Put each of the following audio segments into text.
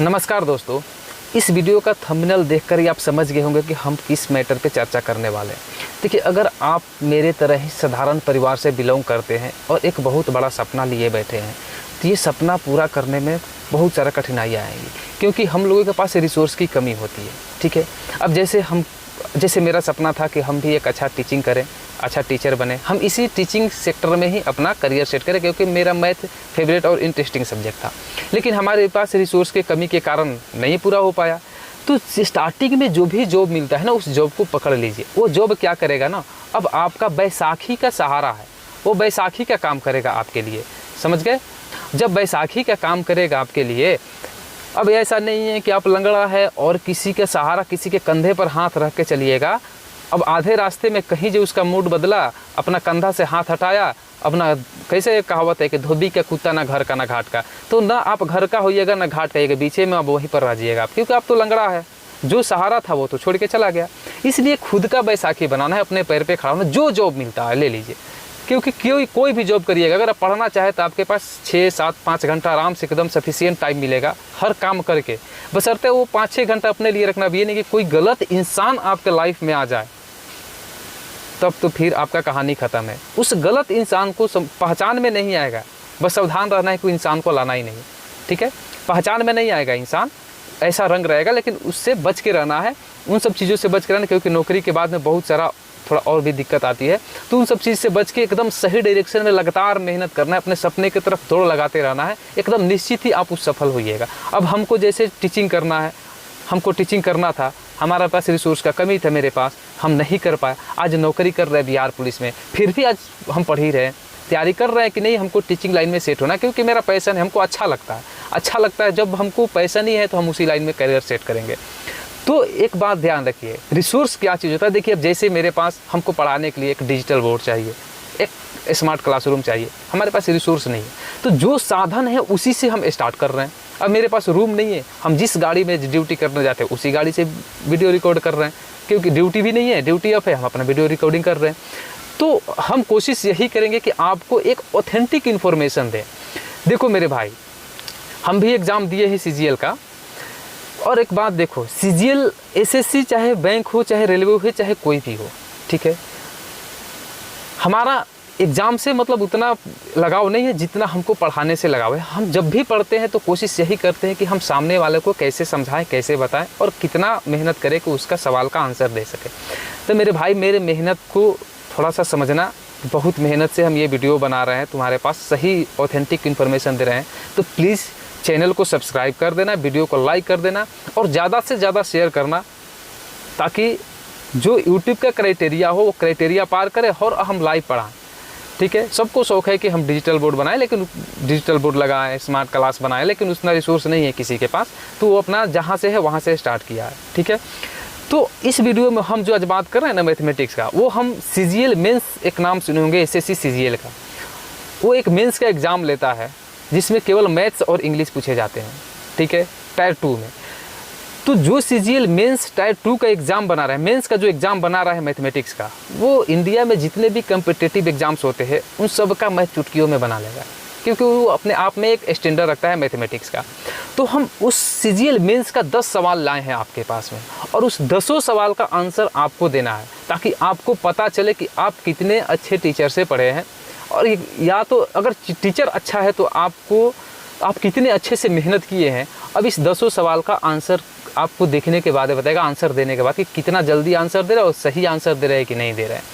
नमस्कार दोस्तों, इस वीडियो का थंबनेल देखकर ही आप समझ गए होंगे कि हम किस मैटर पे चर्चा करने वाले हैं। देखिए, अगर आप मेरे तरह ही साधारण परिवार से बिलोंग करते हैं और एक बहुत बड़ा सपना लिए बैठे हैं, तो ये सपना पूरा करने में बहुत सारा कठिनाइयाँ आएंगी, क्योंकि हम लोगों के पास रिसोर्स की कमी होती है। ठीक है, अब जैसे मेरा सपना था कि हम भी एक अच्छा टीचिंग करें, अच्छा टीचर बने, हम इसी टीचिंग सेक्टर में ही अपना करियर सेट करें, क्योंकि मेरा मैथ फेवरेट और इंटरेस्टिंग सब्जेक्ट था। लेकिन हमारे पास रिसोर्स की कमी के कारण नहीं पूरा हो पाया। तो स्टार्टिंग में जो भी जॉब मिलता है ना, उस जॉब को पकड़ लीजिए। वो जॉब क्या करेगा ना, अब आपका बैसाखी का सहारा है, वो बैसाखी का काम करेगा आपके लिए। समझ गए? जब बैसाखी का काम करेगा आपके लिए, अब ऐसा नहीं है कि आप लंगड़ा है और किसी के सहारा, किसी के कंधे पर हाथ रख के चलिएगा। अब आधे रास्ते में कहीं जो उसका मूड बदला, अपना कंधा से हाथ हटाया, अपना कैसे कहावत है कि धोबी का कुत्ता ना घर का ना घाट का, तो ना आप घर का होइएगा ना घाट का, बीचे में आप वहीं पर रह जाइएगा आप, क्योंकि आप तो लंगड़ा है। जो सहारा था वो तो छोड़ के चला गया। इसलिए खुद का बैसाखी बनाना है, अपने पैर पे खड़ा होना। जो जॉब मिलता है ले लीजिए, क्योंकि कोई भी जॉब करिएगा, अगर आप पढ़ना चाहे तो आपके पास 6, 7, 5 घंटा आराम से एकदम सफिशिएंट टाइम मिलेगा हर काम करके। बशर्ते वो 5-6 घंटा अपने लिए रखना भी है, नहीं कि कोई गलत इंसान आपके लाइफ में आ जाए, तब तो फिर आपका कहानी ख़त्म है। उस गलत इंसान को पहचान में नहीं आएगा, बस सावधान रहना है कि इंसान को लाना ही नहीं। ठीक है, पहचान में नहीं आएगा इंसान, ऐसा रंग रहेगा, लेकिन उससे बच के रहना है, उन सब चीज़ों से बच के रहना, क्योंकि नौकरी के बाद में बहुत सारा थोड़ा और भी दिक्कत आती है। तो उन सब चीज़ से बच के एकदम सही डायरेक्शन में लगातार मेहनत करना है, अपने सपने की तरफ दौड़ लगाते रहना है, एकदम निश्चित ही आप उस सफल होइएगा। अब हमको जैसे टीचिंग करना है, हमको टीचिंग करना था, हमारे पास रिसोर्स का कमी था, मेरे पास, हम नहीं कर पाए। आज नौकरी कर रहे हैं बिहार पुलिस में, फिर भी आज हम पढ़ ही रहे हैं, तैयारी कर रहे हैं कि नहीं हमको टीचिंग लाइन में सेट होना, क्योंकि मेरा पैशन है, हमको अच्छा लगता है। जब हमको पैसा नहीं है तो हम उसी लाइन में करियर सेट करेंगे। तो एक बात ध्यान रखिए, रिसोर्स क्या चीज़ होता है। देखिए, अब जैसे मेरे पास, हमको पढ़ाने के लिए एक डिजिटल बोर्ड चाहिए, एक स्मार्ट क्लासरूम चाहिए, हमारे पास रिसोर्स नहीं है। तो जो साधन है उसी से हम स्टार्ट कर रहे हैं। अब मेरे पास रूम नहीं है, हम जिस गाड़ी में ड्यूटी करने जाते हैं उसी गाड़ी से वीडियो रिकॉर्ड कर रहे हैं, क्योंकि ड्यूटी भी नहीं है, ड्यूटी ऑफ है, हम अपना वीडियो रिकॉर्डिंग कर रहे हैं। तो हम कोशिश यही करेंगे कि आपको एक ऑथेंटिक इन्फॉर्मेशन दें। देखो मेरे भाई, हम भी एग्ज़ाम दिए हैं CGL का, और एक बात देखो, CGL SSC चाहे बैंक हो, चाहे रेलवे हो, चाहे कोई भी हो, ठीक है, हमारा एग्ज़ाम से मतलब उतना लगाव नहीं है जितना हमको पढ़ाने से लगाव है। हम जब भी पढ़ते हैं तो कोशिश यही करते हैं कि हम सामने वाले को कैसे समझाएं, कैसे बताएं, और कितना मेहनत करें कि उसका सवाल का आंसर दे सके। तो मेरे भाई, मेरे मेहनत को थोड़ा सा समझना, बहुत मेहनत से हम ये वीडियो बना रहे हैं, तुम्हारे पास सही ऑथेंटिक इन्फॉर्मेशन दे रहे हैं। तो प्लीज़ चैनल को सब्सक्राइब कर देना, वीडियो को लाइक कर देना, और ज़्यादा से ज़्यादा शेयर करना, ताकि जो यूट्यूब का क्राइटेरिया हो वो क्राइटेरिया पार करे और हम लाइव पढ़ाएं। ठीक है, सबको शौक है कि हम डिजिटल बोर्ड बनाएं, लेकिन डिजिटल बोर्ड लगाएं, स्मार्ट क्लास बनाएं, लेकिन उतना रिसोर्स नहीं है किसी के पास, तो वो अपना जहाँ से है वहाँ से स्टार्ट किया है। ठीक है, तो इस वीडियो में हम जो आज बात कर रहे हैं ना मैथमेटिक्स का, वो हम CGL मेंस, एक नाम सुने होंगे SSC CGL का, वो एक मेंस का एग्ज़ाम लेता है जिसमें केवल मैथ्स और इंग्लिश पूछे जाते हैं। ठीक है, टायर 2 में। तो जो CGL मेंस टायर 2 का एग्ज़ाम बना रहा है, मेंस का जो एग्ज़ाम बना रहा है मैथमेटिक्स का, वो इंडिया में जितने भी कम्पिटिटिव एग्ज़ाम्स होते हैं उन सब का मैथ चुटकियों में बना लेगा, क्योंकि वो अपने आप में एक स्टैंडर्ड रखता है मैथमेटिक्स का। तो हम उस CGL मेंस का 10 सवाल लाए हैं आपके पास में, और उस 10 सवाल का आंसर आपको देना है, ताकि आपको पता चले कि आप कितने अच्छे टीचर से पढ़े हैं, और या तो अगर टीचर अच्छा है तो आप कितने अच्छे से मेहनत किए हैं। अब इस 10 सवाल का आंसर आपको देखने के बाद बताएगा, आंसर देने के बाद, कि कितना जल्दी आंसर दे रहे हैं और सही आंसर दे रहे हैं कि नहीं दे रहे हैं।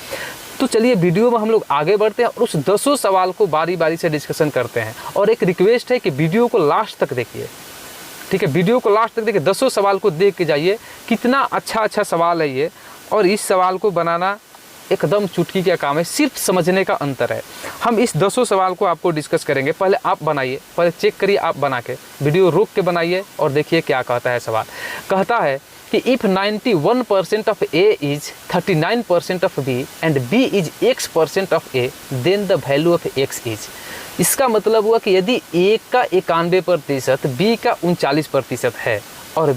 तो चलिए वीडियो में हम लोग आगे बढ़ते हैं और उस 10 सवाल को बारी बारी से डिस्कशन करते हैं। और एक रिक्वेस्ट है कि वीडियो को लास्ट तक देखिए। ठीक है, वीडियो को लास्ट तक देखिए, 10 सवाल को देख के जाइए, कितना अच्छा सवाल है ये, और इस सवाल को बनाना एकदम चुटकी का काम है, सिर्फ समझने का अंतर है। हम इस 10 सवाल को आपको डिस्कस करेंगे। पहले आप बनाइए, पहले चेक करिए, आप बना के वीडियो रोक के बनाइए और देखिए क्या कहता है सवाल। कहता है कि if 91% of A is 39% of B and B is X% of A, then the value of X is. इसका मतलब हुआ कि यदि A का 91%, B का 39% है और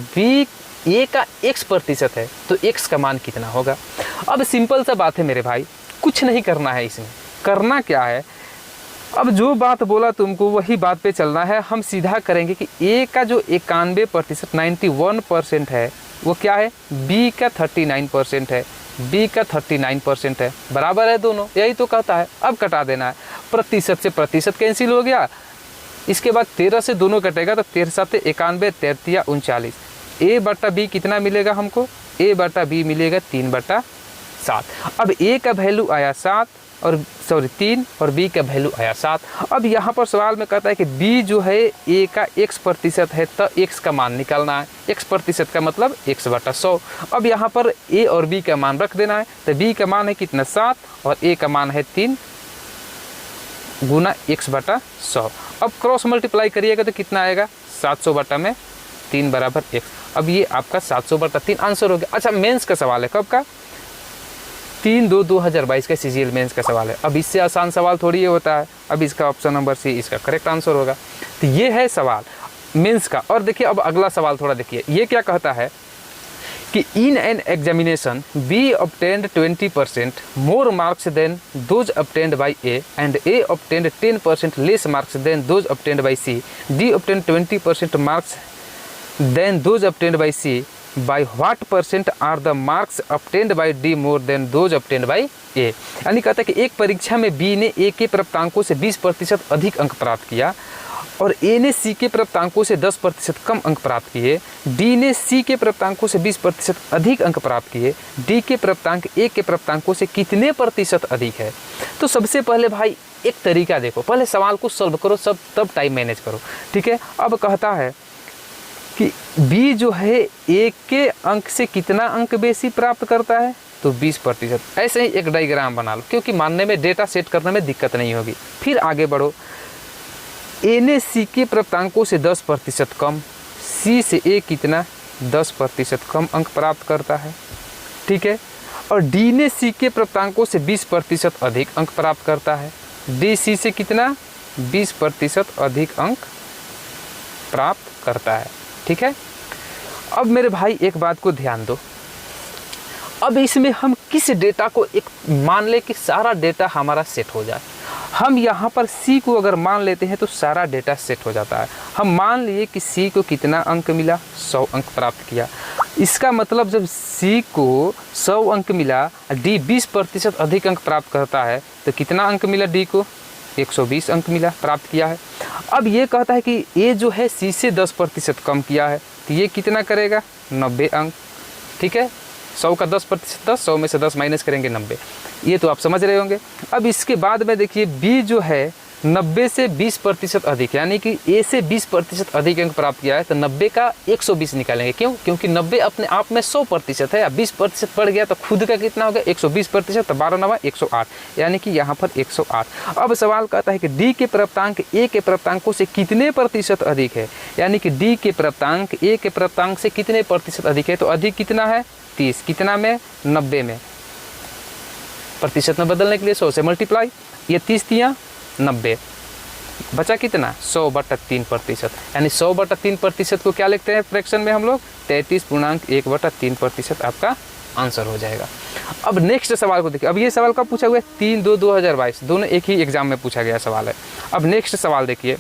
A का X% है, तो X का मान कितना होगा। अब सिंपल सा बात है मेरे भाई, कुछ नहीं करना है इसमें। करना क्या है, अब जो बात बोला तुमको वही बात पे चलना है। हम सीधा करेंगे कि ए का जो 91% 91% है वो क्या है, बी का 39% है, बी का 39% है, बराबर है दोनों, यही तो कहता है। अब कटा देना है, प्रतिशत से प्रतिशत कैंसिल हो गया, इसके बाद 13 से दोनों कटेगा तो 13 7 91, 33 39। ए बटा बी कितना मिलेगा हमको, ए बटा बी मिलेगा 3/7। अब ए का वैल्यू आया 7 और 3 और बी का वैल्यू आया 7। अब यहाँ पर सवाल में कहता है कि बी जो है ए का x% है तो x का मान निकालना है। x% का मतलब x/100। अब यहाँ पर ए और बी का मान रख देना है, तो बी का मान है कितना 7 और ए का मान है 3 गुना x/100। अब क्रॉस मल्टीप्लाई करिएगा तो कितना आएगा 700/3 बराबर x। अब ये आपका 700/3 आंसर हो गया। अच्छा, मेंस का सवाल है, कब का, 3/2/2022 का CGL मेंस का सवाल है। अब इससे आसान सवाल थोड़ी ये होता है। अब इसका ऑप्शन नंबर सी इसका करेक्ट आंसर होगा। तो ये है सवाल मेंस का। और देखिए अब अगला सवाल थोड़ा देखिए, ये क्या कहता है कि in an examination B obtained 20% more marks than those obtained by A and A obtained 10% less marks than those obtained by C. D obtained 20% marks than those obtained by C. By what percent are the marks obtained by D more than those obtained by A? यानी कहता है कि एक परीक्षा में B ने A के प्राप्तांकों से 20% अधिक अंक प्राप्त किया और A ने C के प्राप्तांकों से 10% कम अंक प्राप्त किए। D ने C के प्राप्तांकों से 20% अधिक अंक प्राप्त किए। D के प्राप्तांक A के प्राप्तांकों से कितने प्रतिशत अधिक है? तो सबसे पहले भाई एक तरीका देखो, पहले सवाल को सॉल्व करो, सब तब टाइम मैनेज करो, ठीक है। अब कहता है कि B जो है A के अंक से कितना अंक बेसी प्राप्त करता है, तो 20%। ऐसे ही एक डायग्राम बना लो, क्योंकि मानने में डेटा सेट करने में दिक्कत नहीं होगी। फिर आगे बढ़ो, A ने C के प्राप्तांकों से 10% कम, C से A कितना 10% कम अंक प्राप्त करता है, ठीक है। और D ने C के प्राप्तांकों से 20% अधिक अंक प्राप्त करता है। D C से कितना 20% अधिक अंक प्राप्त करता है, ठीक है। अब मेरे भाई एक बात को ध्यान दो, अब इसमें हम किस डेटा को एक मान ले कि सारा डेटा हमारा सेट हो जाए। हम यहाँ पर C को अगर मान लेते हैं तो सारा डेटा सेट हो जाता है। हम मान लिए कि C को कितना अंक मिला, 100 अंक प्राप्त किया। इसका मतलब जब C को 100 अंक मिला, D 20% अधिक अंक प्राप्त करता है तो कितना अंक मिला D को, 120 अंक मिला, प्राप्त किया है। अब ये कहता है कि A जो है C से 10% कम किया है, तो ये कितना करेगा 90 अंक, ठीक है। 100 का 10%, 10, 100 में से 10 माइनस करेंगे 90, ये तो आप समझ रहे होंगे। अब इसके बाद में देखिए B जो है 90 से 20% अधिक, यानी कि A से 20% अधिक अंक प्राप्त किया है, तो 90 का 120 निकालेंगे। क्यों? क्योंकि 90 अपने आप में 100% है, 20% बढ़ गया तो खुद का कितना होगा 120%, तो 12 9 108, यानी कि यहाँ पर 108। अब सवाल कहता है कि D के प्राप्तांक A के प्राप्तांकों से कितने प्रतिशत अधिक है, यानी कि D के प्राप्तांक A के प्राप्तांक से कितने प्रतिशत अधिक है, तो अधिक कितना है 30, कितना में 90 में, प्रतिशत में बदलने के लिए 100 से मल्टीप्लाई, ये 30 तियाँ 90, बचा कितना 100/3%, यानी 100/3% को क्या लिखते हैं फ्रैक्शन में हम लोग 33.1/3% आपका आंसर हो जाएगा। अब नेक्स्ट सवाल को देखिए। अब ये सवाल कब पूछा हुआ है, 3/2/2022, दोनों एक ही एग्जाम में पूछा गया सवाल है। अब नेक्स्ट सवाल देखिए,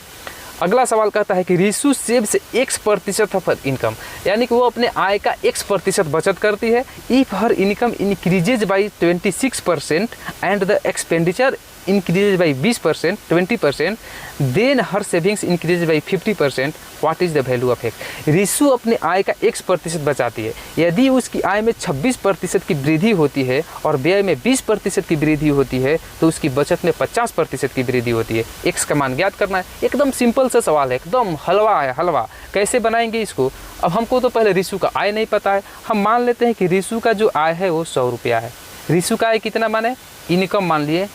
अगला सवाल कहता है कि Rishu saves X% of income, यानी कि वो अपने आय का X% बचत करती है। If her income increases by 26% and the expenditure increases by 20% then her savings increase by 50%, what is the value of X। Rishu अपने आय का X% बचाती है। यदि उसकी आय में 26% की वृद्धि होती है और व्यय में 20% की वृद्धि होती है तो उसकी बचत में 50% की वृद्धि होती है। X का मान ज्ञात करना है। एकदम सिंपल सा सवाल है, एकदम हलवा है, हलवा। कैसे बनाएंगे इसको? अब हमको तो पहले रिशु का आय नहीं पता है, हम मान लेते हैं कि रिशु का जो आय है वो 100 रुपया है। रिशु का आय कितना माने, इनकम मान लिए,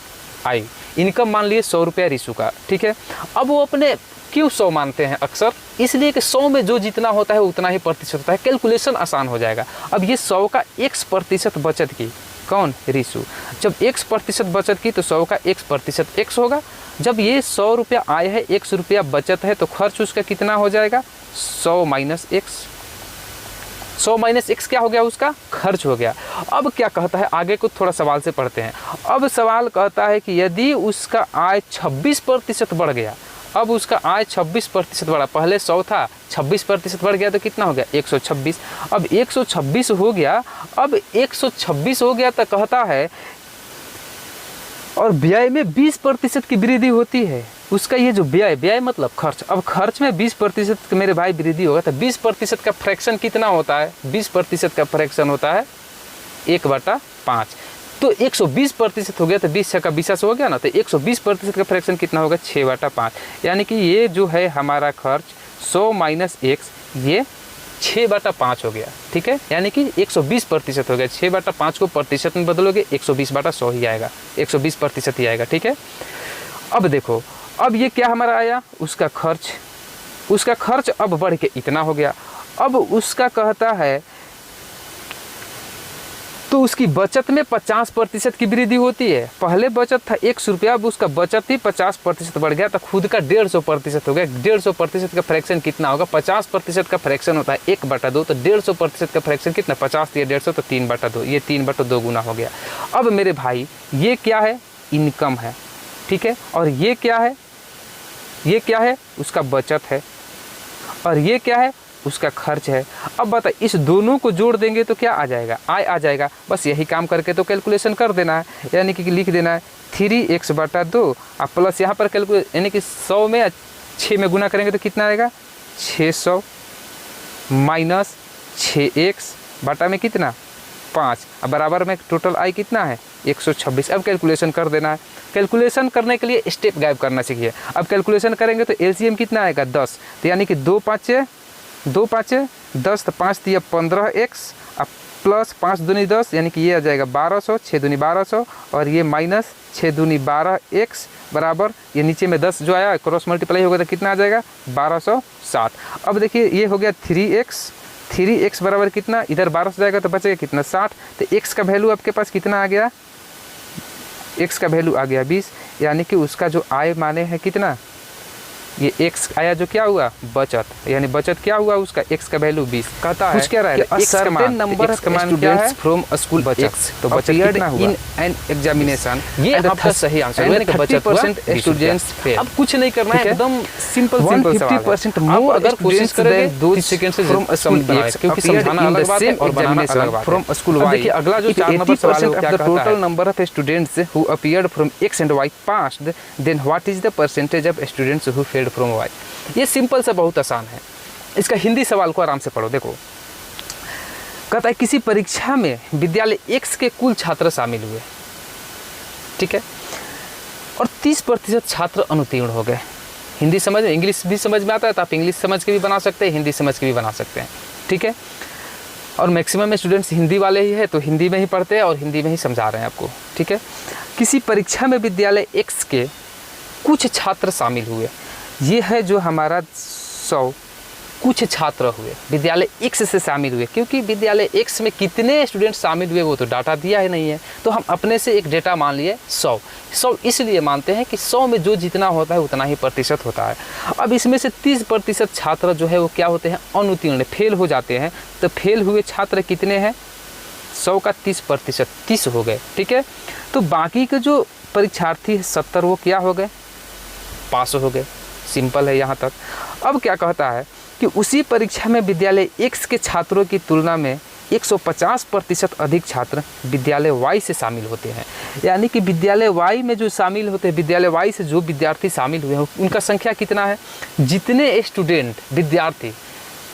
आय इनकम मान लिए 100 रुपया रिशु का, ठीक है। अब वो अपने क्यों 100 मानते हैं अक्सर, इसलिए कि 100 में जो जितना होता है उतना ही प्रतिशत होता है, कैलकुलेशन आसान हो जाएगा। अब ये 100 का X% बचत की, कौन, रिशु। जब X% बचत की तो 100 का X% X होगा। जब ये 100 रुपया आय है, X रुपया बचत है, तो खर्च उसका कितना हो जाएगा 100 - X, 100 माइनस x क्या हो गया, उसका खर्च हो गया। अब क्या कहता है, आगे को थोड़ा सवाल से पढ़ते हैं। अब सवाल कहता है कि यदि उसका आय 26% बढ़ गया, अब उसका आय 26% बढ़ा, पहले 100 था, 26% बढ़ गया तो कितना हो गया, 126। अब 126 हो गया, अब 126 हो गया तो कहता है और व्यय में 20% की वृद्धि होती है। उसका ये जो व्यय मतलब खर्च, अब खर्च में 20% मेरे भाई वृद्धि होगा तो 20% का फ्रैक्शन कितना होता है, 20% का फ्रैक्शन होता है 1/5। तो 120% हो गया तो 20 का 20 हो गया ना, तो 120% का फ्रैक्शन कितना होगा, 6/5। यानी कि ये जो है हमारा खर्च 100 माइनस x ये 6/5 हो गया। ठीक है, यानी कि 120% हो गया। 6/5 को प्रतिशत में बदलोगे 120/100 ही आएगा, 120% ही आएगा। ठीक है, अब देखो, अब ये क्या हमारा आया, उसका खर्च अब बढ़ के इतना हो गया। अब उसका कहता है तो उसकी बचत में 50% की वृद्धि होती है। पहले बचत था 100 रुपया, अब उसका बचत ही 50% बढ़ गया तो खुद का 150% हो गया। 150% का फ्रैक्शन कितना होगा, 50% का फ्रैक्शन होता है 1/2, तो 150% का फ्रैक्शन कितना, 50 दिया 150 तो 3/2, ये 3/2 गुना हो गया। अब मेरे भाई ये क्या है, इनकम है। ठीक है, और ये क्या है, ये क्या है, उसका बचत है, और ये क्या है, उसका खर्च है। अब बता, इस दोनों को जोड़ देंगे तो क्या आ जाएगा, आय आ जाएगा। बस यही काम करके तो कैलकुलेशन कर देना है, यानी कि लिख देना है 3x/2 और प्लस यहाँ पर कैलकुलेट, यानी कि 100 में 6 में गुना करेंगे तो कितना आएगा, 600 माइनस 6x बटा में कितना, 5, अब बराबर में टोटल आय कितना है, 126। अब कैलकुलेशन कर देना है। कैलकुलेशन करने के लिए स्टेप गायब करना सीखिए। अब कैलकुलेशन करेंगे तो एलसीएम कितना आएगा, 10, तो यानी कि 2 5 10, तो 5 दिया 15x अब प्लस 5 दूनी 10, यानी कि ये आ जाएगा 1200, 6 दूनी 1200 और ये माइनस 6 दूनी 12x बराबर, ये नीचे में 10 जो आया क्रॉस मल्टीप्लाई होगा तो कितना आ जाएगा, 1260। अब देखिए ये हो गया 3x बराबर कितना, इधर 1200 जाएगा तो बचेगा कितना, 60। तो x का वैल्यू आपके पास कितना आ गया, x का वैल्यू आ गया 20, यानी कि उसका जो आय माने है कितना, ये x आया जो क्या हुआ, बचत, यानी बचत क्या हुआ उसका, x का वैल्यू 20। कहता है क्या रहा है, x का मान क्या है, फ्रॉम स्कूल x, तो बचत कितना हुआ इन एन एग्जामिनेशन, ये आपका सही आंसर, यानी कि बचत 20% स्टूडेंट्स फेल। अब कुछ नहीं करना है, एकदम सिंपल सवाल है। 50% मोर अगर कोशिश करेंगे 2 सेकंड से फ्रॉम स्कूल x, क्योंकि समझाना अलग बात है और बनाना अलग बात है। फ्रॉम स्कूल y, देखिए अगला जो 4 नंबर सवाल है वो क्या कहता है, total number of students who appeared from x and y passed, then what is the percentage of students who failed from y। ये सिंपल सा बहुत आसान है। इसका हिंदी सवाल को आराम से पढ़ो। देखो, कहता है किसी परीक्षा में विद्यालय x के कुल छात्र शामिल हुए, ठीक है, और 30% छात्र अनुत्तीर्ण हो गए। हिंदी समझ में, इंग्लिश भी समझ में आता है तो आप इंग्लिश समझ के भी बना सकते हैं, हिंदी समझ के भी बना सकते हैं। ठीक है, और मैक्सिमम स्टूडेंट्स हिंदी वाले ही है तो हिंदी में ही पढ़ते हैं और हिंदी में ही समझा रहे हैं आपको। ठीक है, किसी परीक्षा में विद्यालय x के कुछ छात्र शामिल हुए, ये है जो हमारा 100 कुछ छात्र हुए, विद्यालय x से शामिल हुए, क्योंकि विद्यालय x में कितने स्टूडेंट शामिल हुए वो तो डाटा दिया ही नहीं है, तो हम अपने से एक डेटा मान लिए 100 इसलिए मानते हैं कि 100 में जो जितना होता है उतना ही प्रतिशत होता है। अब इसमें से 30% छात्र जो है वो क्या होते हैं, अनुत्तीर्ण, फेल हो जाते हैं। तो फेल हुए छात्र कितने हैं, 100 का 30%, 30 हो गए। ठीक है, तो बाकी के जो परीक्षार्थी 70 वो क्या हो गए, पास हो गए। सिंपल है यहाँ तक। अब क्या कहता है कि उसी परीक्षा में विद्यालय x के छात्रों की तुलना में 150% अधिक छात्र विद्यालय y से शामिल होते हैं। यानी कि विद्यालय y में जो शामिल होते हैं, विद्यालय y से जो विद्यार्थी शामिल हुए हैं उनका संख्या कितना है, जितने स्टूडेंट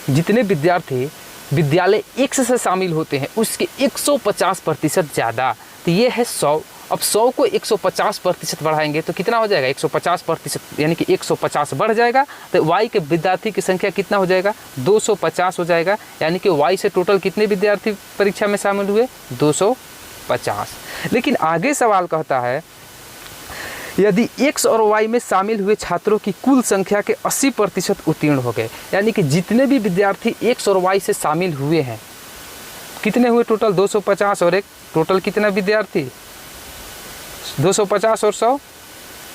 जितने विद्यार्थी विद्यालय x से शामिल होते हैं उसके 150% ज़्यादा। तो ये है 100। अब 100 को 150% बढ़ाएंगे तो कितना हो जाएगा, 150%, यानी कि 150 बढ़ जाएगा तो y के विद्यार्थी की संख्या कितना हो जाएगा, 250 हो जाएगा। यानी कि y से टोटल कितने विद्यार्थी परीक्षा में शामिल हुए, 250। लेकिन आगे सवाल कहता है यदि x और y में शामिल हुए छात्रों की कुल संख्या के 80% उत्तीर्ण हो गए, यानी कि जितने भी विद्यार्थी x और y से शामिल हुए हैं कितने हुए टोटल, 250 और एक टोटल कितना विद्यार्थी, 250 और 100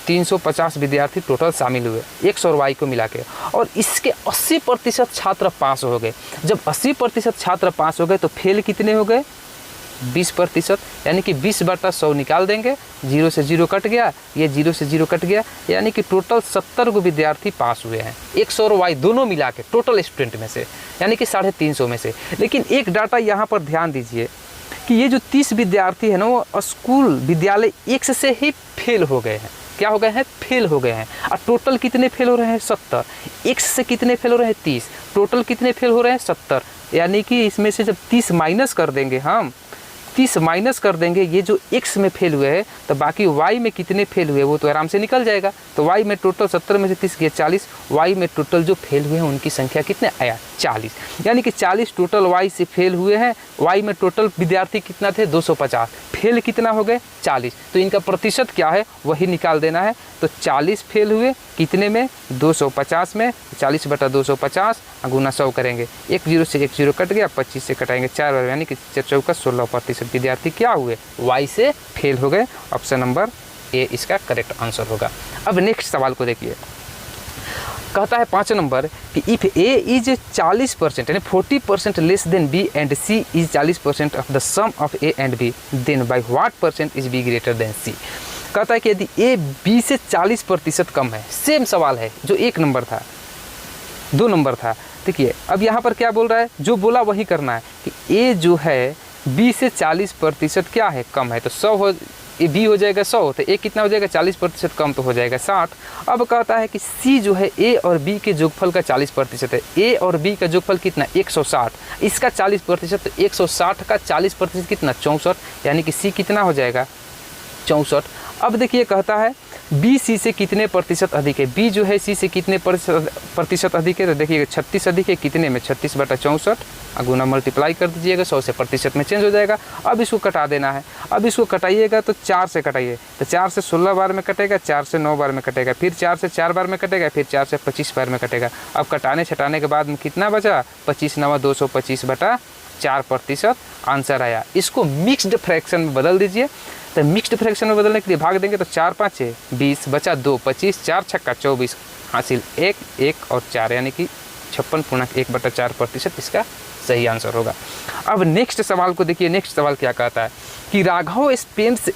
350 विद्यार्थी टोटल शामिल हुए X और Y को मिला के, और इसके 80% छात्र पास हो गए। जब 80% छात्र पास हो गए तो फेल कितने हो गए? 20%, यानी कि 20/100 निकाल देंगे, 0 से 0 कट गया, ये 0 से 0 कट गया, यानी कि टोटल 70 को विद्यार्थी पास हुए हैं X और Y दोनों मिला के टोटल स्टूडेंट में से, यानी कि 350 में से। लेकिन एक डाटा यहाँ पर ध्यान दीजिए कि ये जो 30 विद्यार्थी है ना, वो स्कूल विद्यालय X से ही फेल हो गए हैं। क्या हो गए हैं? फेल हो गए हैं। और टोटल कितने फेल हो रहे हैं? 70। X से कितने फेल हो रहे हैं? 30। टोटल कितने फेल हो रहे हैं? 70। यानी कि इसमें से जब 30 माइनस कर देंगे, हम 30 माइनस कर देंगे ये जो X में फेल हुए हैं, तो बाकी Y में कितने फेल हुए वो तो आराम से निकल जाएगा। तो Y में टोटल 70 में से 30 गया 40, Y में टोटल जो फेल हुए हैं उनकी संख्या कितने आया? 40। यानी कि 40 टोटल Y से फेल हुए हैं। Y में टोटल विद्यार्थी कितना थे? 250। फेल कितना हो गए? 40। तो इनका प्रतिशत क्या है वही निकाल देना है। तो 40 फेल हुए कितने में? 250 में। 40/250 गुना 100 करेंगे, 1 0 से 1 0 कट गया, 25 से कटाएंगे 4 बार, यानी कि 4 16% विद्यार्थी क्या हुए? Y से फेल हो गए। ऑप्शन नंबर ए इसका करेक्ट आंसर होगा। अब नेक्स्ट सवाल को देखिए, कहता है 5 नंबर कि इफ ए इज 40% यानी 40% less than B and C is 40% of the sum of A and B, then by what percent is B greater than C. कहता है कि यदि ए बी से 40% कम है, सेम सवाल है जो 1 नंबर था, 2 नंबर था। देखिए अब यहाँ पर क्या बोल रहा है, जो बोला वही करना है कि ए जो है बी से 40% क्या है? कम है। तो 100 हो, ए बी हो जाएगा 100, तो ए कितना हो जाएगा? 40% कम तो हो जाएगा 60। अब कहता है कि सी जो है ए और बी के जोगफल का 40% है। ए और बी का जोगफल कितना? 160। इसका 40%, तो 160 का 40% कितना? 64, यानी कि सी कितना हो जाएगा? 64। अब देखिए कहता है बी सी से कितने प्रतिशत अधिक है? बी जो है सी से कितने प्रतिशत अधिक है? तो देखिएगा 36 अधिक है। कितने में? 36/64 गुना मल्टीप्लाई कर दीजिएगा, 100 से प्रतिशत में चेंज हो जाएगा। अब इसको कटा देना है। अब इसको कटाइएगा तो 4 से कटाइए, तो 4 से 16 बार में कटेगा, 4 से 9 बार में कटेगा, फिर 4 से 4 बार में कटेगा, फिर 4 से 25 बार में कटेगा। अब कटाने छटाने के बाद में कितना बचा? 25 9 225/4% आंसर आया। इसको मिक्स्ड फ्रैक्शन में बदल दीजिए। तो मिक्स्ड फ्रैक्शन में बदलने के लिए भाग देंगे तो 4 5 20 बचा 2 25, 4 छक्का 24 हासिल 1 1 और 4, यानी कि 56.1/4% इसका सही आंसर होगा। अब नेक्स्ट सवाल को देखिए। नेक्स्ट सवाल क्या कहता है कि Raghav spends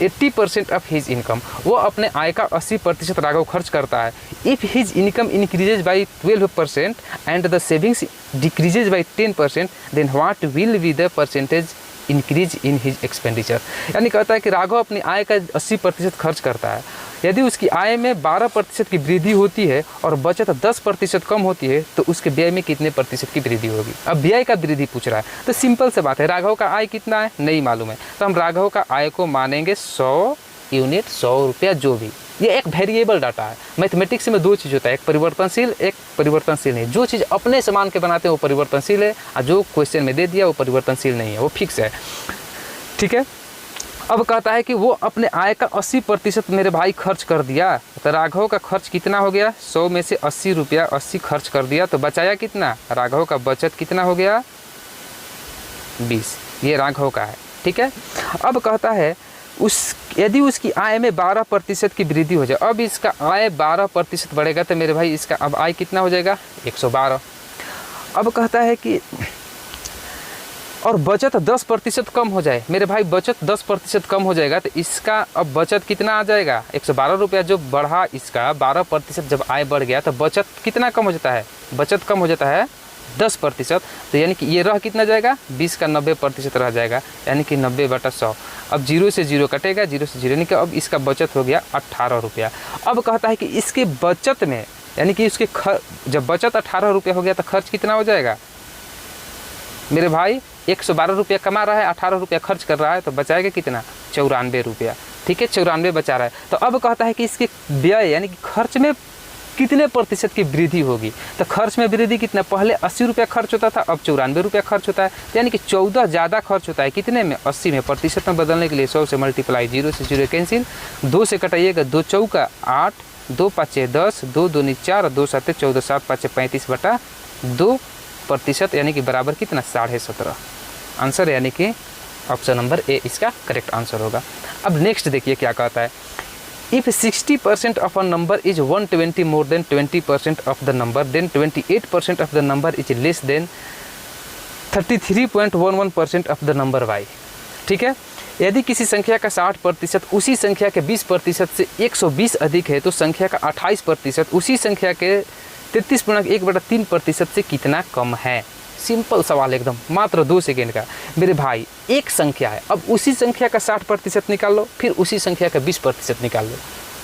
80% of his income, वो अपने आय का 80% राघव खर्च करता है। If his income increases by 12% and the savings decreases by 10%, then what will be the percentage increase in his expenditure. यानी कहता है कि राघव अपनी आय का 80% खर्च करता है। यदि उसकी आय में 12% की वृद्धि होती है और बचत 10% कम होती है, तो उसके व्यय में कितने प्रतिशत की वृद्धि होगी? अब व्यय का वृद्धि पूछ रहा है, तो सिंपल से बात है, राघव का आय कितना है नहीं मालूम है, तो हम राघव का आय को मानेंगे 100 यूनिट, 100 रुपया जो भी। ये एक वेरिएबल डाटा है। मैथमेटिक्स में 2 चीज़ होता है, एक परिवर्तनशील, एक परिवर्तनशील नहीं। जो चीज़ अपने से मान के बनाते हैं वो परिवर्तनशील है, और जो क्वेश्चन में दे दिया वो परिवर्तनशील नहीं है, वो फिक्स है। ठीक है। अब कहता है कि वो अपने आय का 80% मेरे भाई खर्च कर दिया। तो राघव का खर्च कितना हो गया? 100 में से 80 रुपया 80 खर्च कर दिया, तो बचाया कितना? राघव का बचत कितना हो गया? 20। ये राघव का है। ठीक है। अब कहता है यदि उसकी आय में 12% की वृद्धि हो जाए, अब इसका आय 12% बढ़ेगा, तो मेरे भाई इसका अब आय कितना हो जाएगा? 112। अब कहता है कि और बचत 10% कम हो जाए, मेरे भाई बचत 10% कम हो जाएगा, तो इसका अब बचत कितना आ जाएगा? 112 रुपया जो बढ़ा, इसका 12% जब आय बढ़ गया तो बचत कितना कम हो जाता है? बचत कम हो जाता है 10%। तो यानी कि ये रह कितना जाएगा? 20 का 90% रह जाएगा, यानी कि 90/100। अब 0 से 0 कटेगा, 0 से 0 निकल, अब इसका बचत हो गया 18 रुपया। अब कहता है कि इसके बचत में, यानी कि उसके जब बचत 18 रुपया हो गया तो खर्च कितना हो जाएगा? मेरे भाई 112 रुपया कमा रहा है, 18 रुपया खर्च कर रहा है, तो बचाएगा कितना? 94 रुपया। ठीक है, 94 बचा रहा है। तो अब कहता है कि इसके व्यय यानी कि खर्च में कितने प्रतिशत की वृद्धि होगी? तो खर्च में वृद्धि कितना? पहले 80 रुपया खर्च होता था, अब 94 रुपया खर्च होता है, यानी कि 14 ज़्यादा खर्च होता है। कितने में? 80 में। प्रतिशत में बदलने के लिए 100 से मल्टीप्लाई, 0 से 0 कैंसिल, 2 से कटाइएगा, 2 चौका 8, 2 5 10, 2 2 4, 2 7 14, 7 5 35/2%, यानी कि बराबर कितना? 17.5 आंसर, यानी कि ऑप्शन नंबर ए इसका करेक्ट आंसर होगा। अब नेक्स्ट देखिए क्या कहता है If 60% of a number is 120 more than 20% of the number, then 28% of the number is less than 33.11% of the number y। ठीक है, यदि किसी संख्या का 60% उसी संख्या के 20% से 120 अधिक है तो संख्या का 28% उसी संख्या के 33.1/3% से कितना कम है। सिंपल सवाल एकदम, मात्र 2 सेकेंड का। मेरे भाई एक संख्या है, अब उसी संख्या का 60% निकाल लो, फिर उसी संख्या का 20% निकाल लो,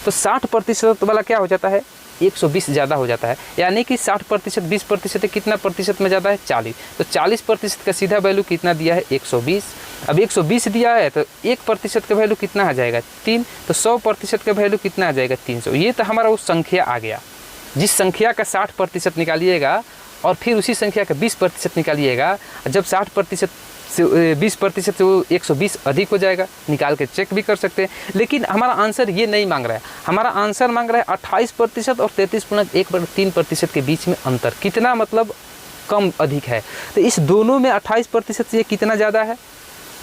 तो 60% वाला क्या हो जाता है, 120 ज़्यादा हो जाता है। यानी कि 60% 20% कितना प्रतिशत में ज़्यादा है, 40। तो 40% का सीधा वैल्यू कितना दिया है, 120। अब 120 दिया है तो 1% का वैल्यू कितना आ जाएगा, 3। तो 100% का वैल्यू कितना आ जाएगा, 300। ये तो हमारा वो संख्या आ गया। जिस संख्या का 60% निकालिएगा और फिर उसी संख्या का 20% निकालिएगा, जब 60% से 20% से वो 120 अधिक हो जाएगा, निकाल के चेक भी कर सकते हैं। लेकिन हमारा आंसर ये नहीं मांग रहा है, हमारा आंसर मांग रहा है 28% और 33.1/3% के बीच में अंतर कितना, मतलब कम अधिक है। तो इस दोनों में 28% से ये कितना ज़्यादा है,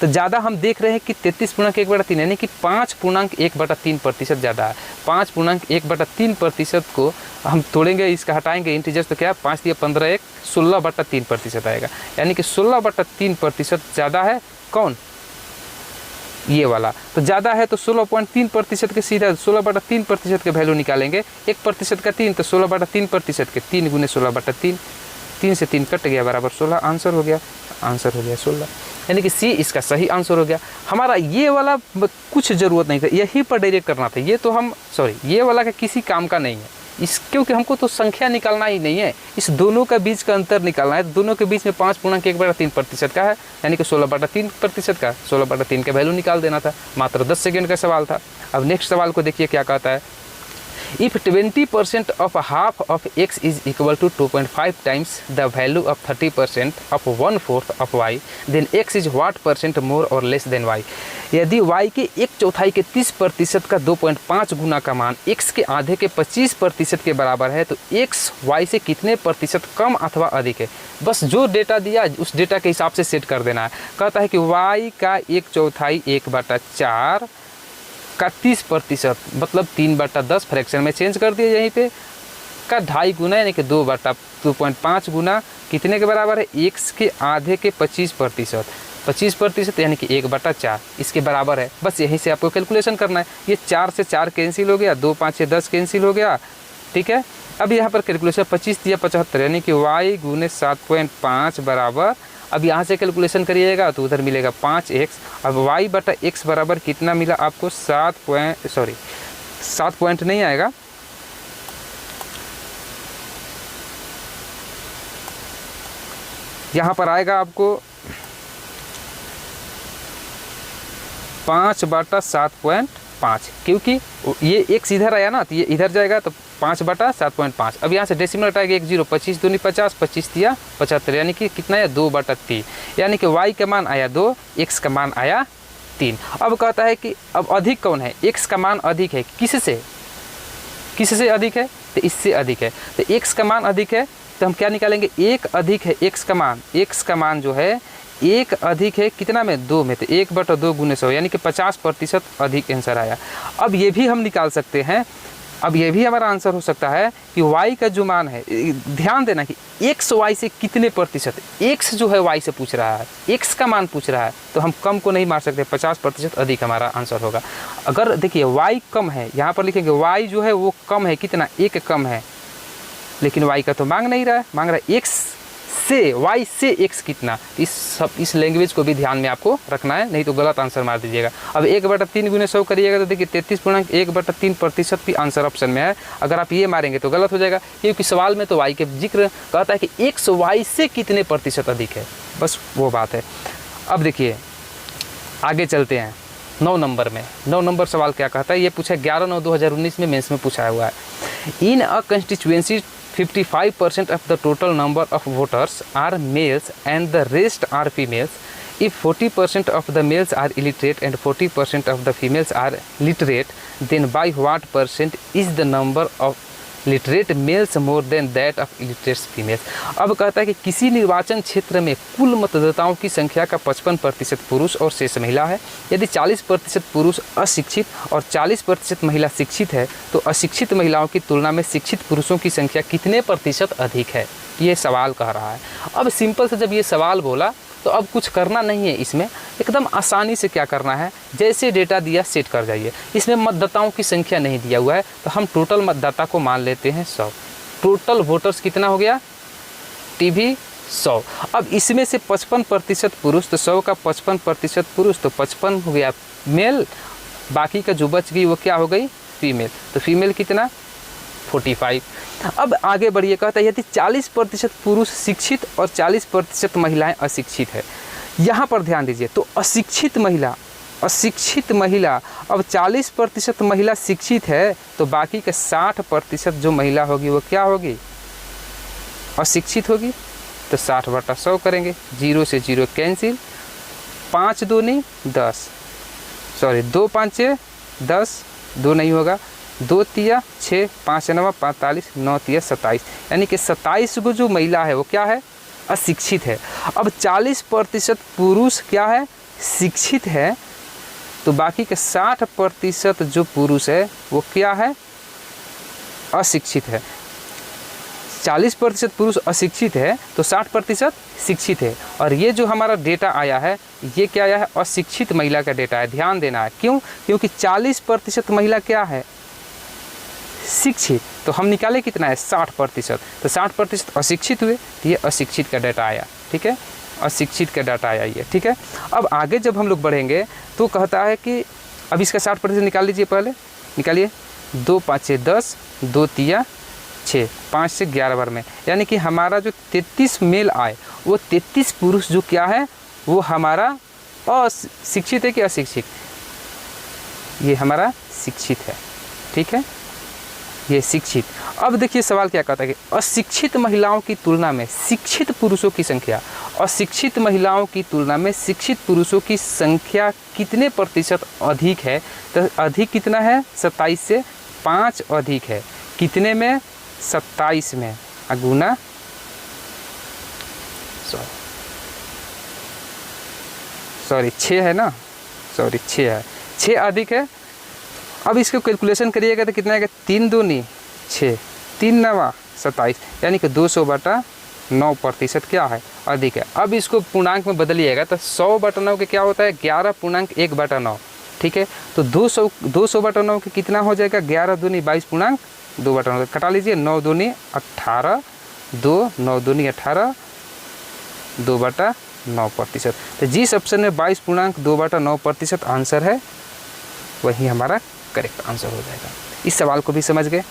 तो ज़्यादा हम देख रहे हैं कि 33.1/3 यानी कि 5.1/3% ज़्यादा है। 5.1/3% को हम तोड़ेंगे, इसका हटाएंगे इंटीजर्स, तो क्या 5 दिया 15, 1 16/3% आएगा। यानी कि 16/3% ज़्यादा है कौन, ये वाला। तो ज़्यादा है तो 16.3% के सीधा 16/3% के वैल्यू निकालेंगे। 1% का 3 तो 16/3% के 3 × 16/3, 3 से 3 कट गया बराबर 16। आंसर हो गया 16। यानी कि सी इसका सही आंसर हो गया। हमारा ये वाला कुछ ज़रूरत नहीं था, यही पर डायरेक्ट करना था। ये तो हम ये वाला का किसी काम का नहीं है इस, क्योंकि हमको तो संख्या निकालना ही नहीं है, इस दोनों का बीच का अंतर निकालना है। तो दोनों के बीच में 5.1/3% का है, यानी कि 16/3% का 16/3 का वैल्यू निकाल देना था। मात्र 10 सेकेंड का सवाल था। अब नेक्स्ट सवाल को देखिए क्या कहता है। If 20% of half of x is equal to 2.5 times the value of 30% of 1/4 of y, then x is what percent more or less than y? यदि y के 1/4 के 30% का 2.5 गुना का मान x के आधे के 25% के बराबर है तो x y से कितने प्रतिशत कम अथवा अधिक है। बस जो डेटा दिया उस डेटा के हिसाब से सेट कर देना है। कहता है कि y का 1/4 1/4 का 30%, मतलब 3/10 फ्रैक्शन में चेंज कर दिया, यहीं पे का 2.5 गुना यानी कि 2/2.5 गुना कितने के बराबर है, x के आधे के 25%। 25% यानी कि 1/4 इसके बराबर है। बस यहीं से आपको कैलकुलेशन करना है। ये 4 से 4 कैंसिल हो गया, 2 5 10 कैंसिल हो गया, ठीक है। अब यहाँ पर कैलकुलेशन 25 दिया 75 यानी कि y × 7.5 बराबर, अब यहाँ से कैलकुलेशन करिएगा तो उधर मिलेगा 5x। अब y/x बराबर कितना मिला आपको, 7 पॉइंट नहीं आएगा, यहाँ पर आएगा आपको 5/7.5, क्योंकि ये x इधर आया ना तो ये इधर जाएगा तो 5/7.5। अब यहाँ से डेसिमल हटाएगा 1 0, 25 दूनी 50, 25 दिया 75 यानी कि कितना है 2/3, यानी कि y का मान आया 2, x का मान आया 3। अब कहता है कि अब अधिक कौन है, x का मान अधिक है किससे अधिक है, तो इससे अधिक है। तो x का मान अधिक है तो हम क्या निकालेंगे, 1 अधिक है x का मान जो है 1 अधिक है कितना में, 2 में, तो 1/2 × 100 यानी कि 50% अधिक आंसर आया। अब ये भी हम निकाल सकते हैं, अब ये भी हमारा आंसर हो सकता है कि y का जो मान है, ध्यान देना कि x y से कितने प्रतिशत, x जो है y से पूछ रहा है, x का मान पूछ रहा है, तो हम कम को नहीं मार सकते, 50% अधिक हमारा आंसर होगा। अगर देखिए y कम है, यहाँ पर लिखेंगे y जो है वो कम है, कितना, 1 कम है, लेकिन y का तो मांग नहीं रहा है, मांग रहा है x से, y से x कितना। इस लैंग्वेज को भी ध्यान में आपको रखना है, नहीं तो गलत आंसर मार दीजिएगा। अब 1/3 × 100 करिएगा तो देखिए 33.1/3% भी आंसर ऑप्शन में है। अगर आप ये मारेंगे तो गलत हो जाएगा, क्योंकि सवाल में तो y के जिक्र कहता है कि x y से कितने प्रतिशत अधिक है, बस वो बात है। अब देखिए आगे चलते हैं 9 नंबर में। 9 नंबर सवाल क्या कहता है, ये पूछा 11/9/2019 में मेंस में पूछा हुआ है। इन अ constituency 55% of the total number of voters are males and the rest are females. If 40% of the males are illiterate and 40% of the females are literate, then by what percent is the number of literate males more than that of illiterate females. अब कहता है कि किसी निर्वाचन क्षेत्र में कुल मतदाताओं की संख्या का 55% पुरुष और शेष महिला है। यदि 40% पुरुष अशिक्षित और 40% महिला शिक्षित है तो अशिक्षित महिलाओं की तुलना में शिक्षित पुरुषों की संख्या कितने प्रतिशत अधिक है, ये सवाल कह रहा है। अब सिंपल से जब ये सवाल बोला तो अब कुछ करना नहीं है, इसमें एकदम आसानी से क्या करना है, जैसे डेटा दिया सेट कर जाइए। इसमें मतदाताओं की संख्या नहीं दिया हुआ है तो हम टोटल मतदाता को मान लेते हैं 100। टोटल वोटर्स कितना हो गया, टीवी 100। अब इसमें से 55% पुरुष, तो 100 का 55% पुरुष तो 55 हो गया मेल, बाकी का जो बच गई वो क्या हो गई, फीमेल। तो फीमेल कितना, 45। अब आगे बढ़िए, कहता है यदि 40% पुरुष शिक्षित और 40% महिलाएं अशिक्षित है। यहाँ पर ध्यान दीजिए, तो अशिक्षित महिला अब 40% महिला शिक्षित है तो बाकी के 60% जो महिला होगी वो क्या होगी, अशिक्षित होगी। तो 60/100 करेंगे, 0 से 0 कैंसिल, 5 दूनी 10, सॉरी 2 5 10, 2 नहीं होगा, 2 तिया 6, 5 9 45, 9 तिया 27, यानी कि 27 को जो महिला है वो क्या है, अशिक्षित है। अब 40% पुरुष क्या है, शिक्षित है, तो बाकी के 60% जो पुरुष है वो क्या है, अशिक्षित है। 40% पुरुष अशिक्षित है तो 60% शिक्षित है। और ये जो हमारा डेटा आया है ये क्या आया है, अशिक्षित महिला का डेटा है। ध्यान देना है, क्यों, क्योंकि 40% महिला क्या है, शिक्षित। तो हम निकाले कितना है, 60%, तो 60% अशिक्षित हुए, तो ये अशिक्षित का डाटा आया। ठीक है, अशिक्षित का डाटा आया ये। ठीक है, अब आगे जब हम लोग बढ़ेंगे तो कहता है कि अब इसका 60% निकाल लीजिए, पहले निकालिए, 2 5 10, 2 तिया 6, 5 से 11 बार में, यानी कि हमारा जो 33 मेल आए वो 33 पुरुष जो क्या है वो हमारा अशिक्षित है कि अशिक्षित, ये हमारा शिक्षित है। ठीक है, ये शिक्षित। अब देखिए सवाल क्या कहता है कि अशिक्षित महिलाओं की तुलना में शिक्षित पुरुषों की संख्या, अशिक्षित महिलाओं की तुलना में शिक्षित पुरुषों की संख्या कितने प्रतिशत अधिक है। तो अधिक कितना है, 27 से 5 अधिक है, कितने में, 27 में, गुना सॉरी 6 है ना, सॉरी 6 है, 6 अधिक है। अब इसको कैलकुलेशन करिएगा तो कितना आएगा, 3 दूनी 6, 3 9 27, यानी कि 200/9% क्या है, अधिक है। अब इसको पूर्णांक में बदलिएगा तो 100/9 के क्या होता है, 11.1/9। ठीक है, तो 200/9 के कितना हो जाएगा, 11 दूनी 22.2/9, कटा लीजिए, 9 दूनी 18, 2 9 दूनी 18, 2/9%। तो जिस ऑप्शन में 22.2/9% आंसर है वही हमारा करेक्ट आंसर हो जाएगा। इस सवाल को भी समझ गए।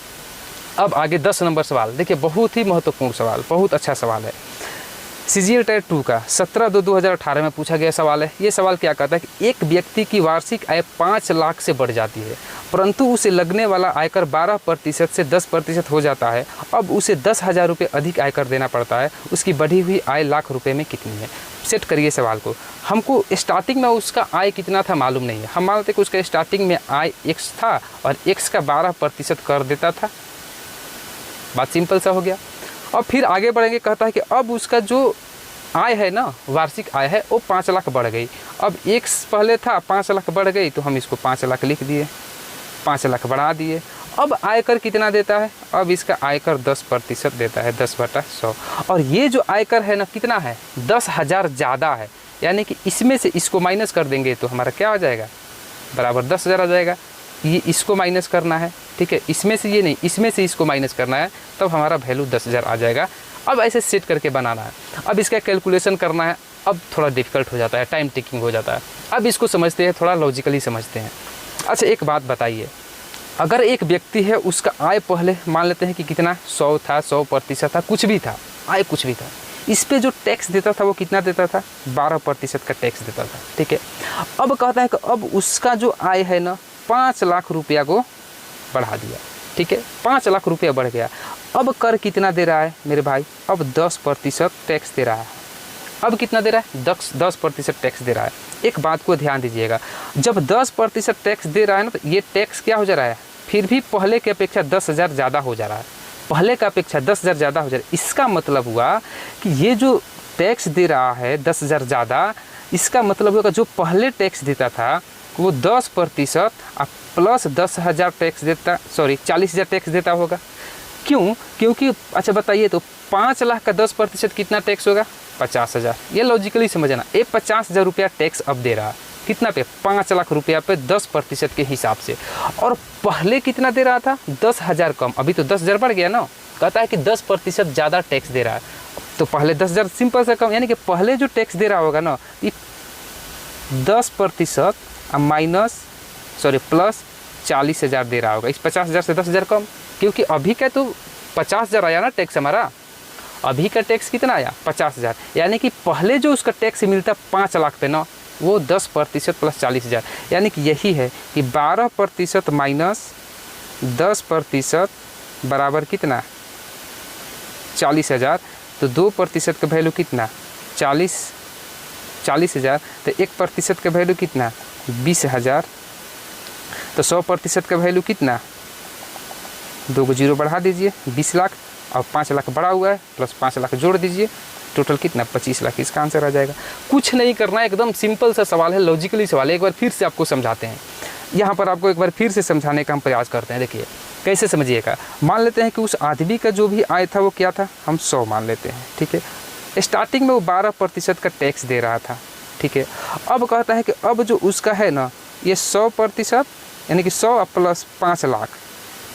अब आगे 10 नंबर सवाल देखिए, बहुत ही महत्वपूर्ण सवाल, बहुत अच्छा सवाल है। CGL टाइप 2 का 17/2/2018 में पूछा गया सवाल है। ये सवाल क्या कहता है कि एक व्यक्ति की वार्षिक आय 5 लाख से बढ़ जाती है, परंतु उसे लगने वाला आयकर 12% से 10% हो जाता है। अब उसे 10,000 रुपये अधिक आयकर देना पड़ता है। उसकी बढ़ी हुई आय लाख रुपए में कितनी है। सेट करिए सवाल को। हमको स्टार्टिंग में उसका आय कितना था मालूम नहीं है, हम मानते कि उसका स्टार्टिंग में आय x था और x का 12% कर देता था, बात सिंपल सा हो गया। और फिर आगे बढ़ेंगे, कहता है कि अब उसका जो आय है ना, वार्षिक आय है, वो 5 लाख बढ़ गई। अब x पहले था, 5 लाख बढ़ गई, तो हम इसको 5 लाख लिख दिए, 5 लाख बढ़ा दिए। अब आयकर कितना देता है, अब इसका आयकर 10% देता है, 10/100। और ये जो आयकर है ना कितना है, 10,000 ज़्यादा है, यानी कि इसमें से इसको माइनस कर देंगे तो हमारा क्या हो जाएगा, बराबर 10,000 आ जाएगा। ये इसको माइनस करना है, ठीक है, इसमें से ये नहीं, इसमें से इसको माइनस करना है, तब हमारा वैल्यू 10,000 आ जाएगा। अब ऐसे सेट करके बनाना है। अब इसका कैलकुलेशन करना है, अब थोड़ा डिफ़िकल्ट हो जाता है, टाइम टेकिंग हो जाता है। अब इसको समझते हैं, थोड़ा लॉजिकली समझते हैं। अच्छा एक बात बताइए, अगर एक व्यक्ति है, उसका आय पहले मान लेते हैं कि कितना 100 था, 100% था, कुछ भी था, आय कुछ भी था, इस पे जो टैक्स देता था वो कितना देता था, 12% का टैक्स देता था। ठीक है, अब कहता है कि अब उसका जो आय है ना 5 लाख रुपया को बढ़ा दिया। ठीक है, 5 लाख रुपया बढ़ गया। अब कर कितना दे रहा है मेरे भाई, अब 10% टैक्स दे रहा है। अब कितना दे रहा है, 10% टैक्स दे रहा है। एक बात को ध्यान दीजिएगा, जब 10% टैक्स दे रहा है ना, तो ये टैक्स क्या हो जा रहा है, फिर भी पहले की अपेक्षा 10,000 ज़्यादा हो जा रहा है। पहले का अपेक्षा 10,000 ज़्यादा हो जाए, इसका मतलब हुआ कि ये जो टैक्स दे रहा है 10,000 ज़्यादा, इसका मतलब होगा जो पहले टैक्स देता था वो 10% और प्लस 10,000 टैक्स देता, सॉरी 40,000 टैक्स देता होगा। क्यों? क्योंकि अच्छा बताइए तो 5 लाख का 10% कितना टैक्स होगा? 50,000। ये लॉजिकली समझना, ये 50,000 रुपया टैक्स अब दे रहा है, कितना पे? 5 लाख रुपया पे 10% के हिसाब से। और पहले कितना दे रहा था? 10,000 कम, अभी तो 10,000 बढ़ गया ना। कहता है कि 10% ज़्यादा टैक्स दे रहा है, तो पहले 10,000 सिंपल से कम, यानी कि पहले जो टैक्स दे रहा होगा ना, ये 10% प्लस 40,000 दे रहा होगा। इस 50,000 से 10,000 कम, क्योंकि अभी का तो 50,000 आया ना टैक्स हमारा, अभी का टैक्स कितना आया? 50,000। यानी कि पहले जो उसका टैक्स मिलता 5 लाख पे ना, वो 10% प्लस 40,000, यानी कि यही है कि 12% माइनस 10% बराबर कितना? 40,000। तो 2% का वैल्यू कितना? 40,000। तो 1% का वैल्यू कितना? 20,000। तो 100% का वैल्यू कितना? 2 को 0 बढ़ा दीजिए, 20 लाख, और 5 लाख बढ़ा हुआ है, प्लस 5 लाख जोड़ दीजिए, टोटल कितना? 25 लाख। इसका आंसर आ जाएगा। कुछ नहीं करना है, एकदम सिंपल सा सवाल है, लॉजिकली सवाल है। एक बार फिर से आपको समझाते हैं, यहाँ पर आपको एक बार फिर से समझाने का हम प्रयास करते हैं। देखिए कैसे समझिएगा। मान लेते हैं कि उस आदमी का जो भी आय था वो क्या था? हम 100 मान लेते हैं, ठीक है। स्टार्टिंग में वो 12% का टैक्स दे रहा था, ठीक है। अब कहता है कि अब जो उसका है ना, ये 100%, यानी कि 100 प्लस 5 लाख,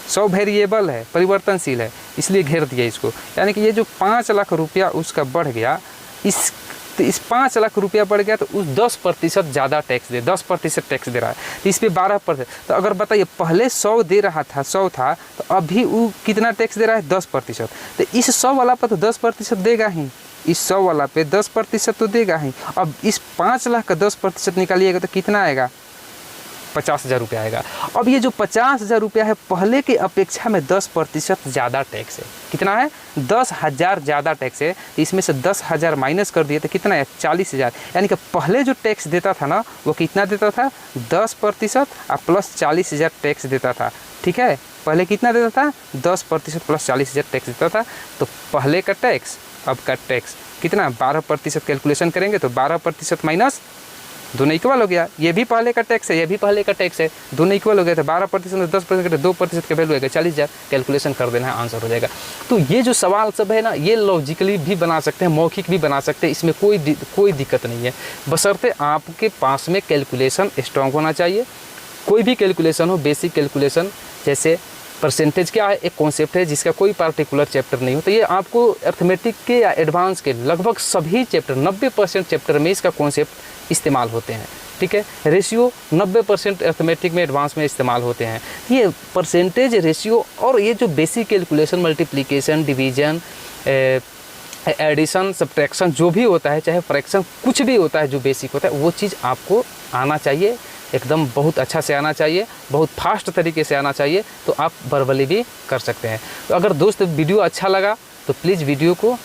100 वेरिएबल है, परिवर्तनशील है, इसलिए घेर दिया इसको। यानी कि ये जो 5 लाख रुपया उसका बढ़ गया, इस 5 लाख रुपया बढ़ गया, तो उस 10% ज़्यादा टैक्स दे, 10% टैक्स दे रहा है, तो इस पर 12%। तो अगर बताइए पहले 100 दे रहा था, 100 था, तो अभी वो कितना टैक्स दे रहा है? 10%। तो इस 100 वाला पर तो 10% देगा ही, इस 100 वाला पे 10% तो देगा ही। अब इस 5 लाख का 10% निकालिएगा तो कितना आएगा? 50,000 रुपया आएगा। अब ये जो 50,000 रुपया है, पहले की अपेक्षा में 10% ज़्यादा टैक्स है। कितना है? 10,000 ज़्यादा टैक्स है। इसमें से 10,000 माइनस कर दिए तो कितना है? 40,000। यानी कि पहले जो टैक्स देता था ना, वो कितना देता था? 10% और प्लस 40,000 टैक्स देता था, ठीक है। पहले कितना देता था? 10% प्लस 40,000 टैक्स देता था। तो पहले का टैक्स, अब का टैक्स कितना? 12% कैलकुलेशन करेंगे तो 12% माइनस, दोनों इक्वल हो गया। ये भी पहले का टैक्स है, ये भी पहले का टैक्स है, दोनों इक्वल हो गया। तो 12% में 10% 2% का वैल्यू आएगा 40,000। कैलकुलेशन कर देना है, आंसर हो जाएगा। तो ये जो सवाल सब है ना, ये लॉजिकली भी बना सकते हैं, मौखिक भी बना सकते हैं, इसमें कोई दिक्कत नहीं है, बशर्ते आपके पास में कैलकुलेशन स्ट्रॉन्ग होना चाहिए। कोई भी कैलकुलेशन हो, बेसिक कैलकुलेशन, जैसे परसेंटेज क्या है, एक कॉन्सेप्ट है जिसका कोई पार्टिकुलर चैप्टर नहीं होता। ये आपको अर्थमेटिक के या एडवांस के लगभग सभी चैप्टर, 90% चैप्टर में इसका कॉन्सेप्ट इस्तेमाल होते हैं, ठीक है। रेशियो 90% अर्थमेटिक में, एडवांस में इस्तेमाल होते हैं। ये परसेंटेज, रेशियो और ये जो basic calculation, multiplication, division, addition, subtraction जो भी होता है, चाहे फ्रैक्शन, कुछ भी होता है जो बेसिक होता है, वो चीज़ आपको आना चाहिए, एकदम बहुत अच्छा से आना चाहिए, बहुत फास्ट तरीके से आना चाहिए। तो आप वर्बली भी कर सकते हैं। तो अगर दोस्त वीडियो अच्छा लगा तो प्लीज़ वीडियो को